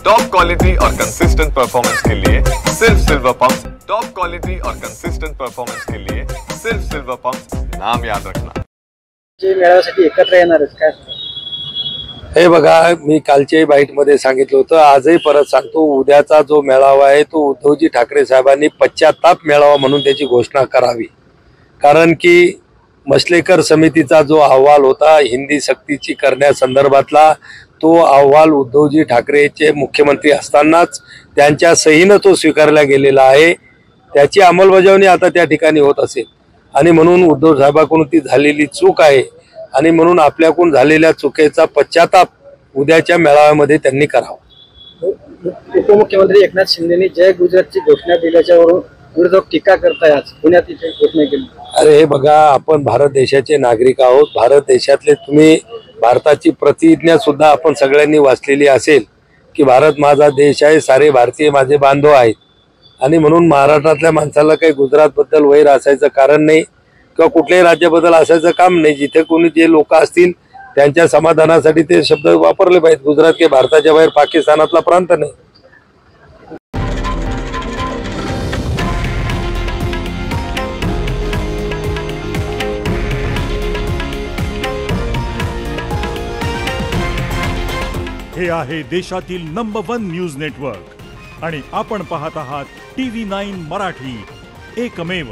Top quality और consistent performance के लिए सिर्फ सिल्वर पंप्स। टॉप क्वालिटी और कंसिस्टेंट परफॉर्मेंस के लिए सिर्फ सिल्वर पंप्स, नाम याद रखना। मेळाव्यासाठी एकत्र येणार आहेत काय? हे बघा, मी कालच्या बाईटमध्ये सांगितलं होतं, आजही परत सांगतो, उद्याचा जो मेळावा आहे तो उद्धवजी ठाकरे साहेबांनी पश्चाताप मेळावा म्हणून त्याची घोषणा करावी। कारण की मसलेकर समितीचा जो अहवाल होता हिंदी सक्तीची करण्यासंदर्भातला, तो अहवाल उद्धवजी ठाकरेचे मुख्यमंत्री असतानाच त्यांच्या सहीनं तो स्वीकारला गेलेला आहे। त्याची अंमलबजावणी आता त्या ठिकाणी होत असेल आणि म्हणून उद्धव साहेबांकडून ती झालेली चूक आहे आणि म्हणून आपल्याकडून झालेल्या चुकीचा पश्चाताप उद्याच्या मेळाव्यामध्ये त्यांनी करावा। उपमुख्यमंत्री एकनाथ शिंदेनी जय गुजरातची घोषणा दिल्याच्यावरून विरोधक टीका करताय। आज पुण्यात इथे घोषणा केली। अरे हे बघा, आपण भारत देशाचे नागरिक आहोत। भारत देशातले तुम्ही भारताची प्रतिज्ञा सुद्धा आपण सगळ्यांनी वाचलेली असेल की भारत माझा देश आहे, सारे भारतीय माझे बांधव आहेत आणि म्हणून महाराष्ट्रातल्या माणसाला काही गुजरातबद्दल वैर असायचं कारण नाही किंवा कुठल्याही राज्याबद्दल असायचं काम नाही। जिथे कोणी जे लोक असतील त्यांच्या समाधानासाठी ते शब्द वापरले पाहिजेत। गुजरात के भारताच्या बाहेर पाकिस्तानातला प्रांत नाही। हे आहे देशातील नंबर 1 न्यूज नेटवर्क आणि आपण पाहत आहात TV9 मराठी, एकमेव।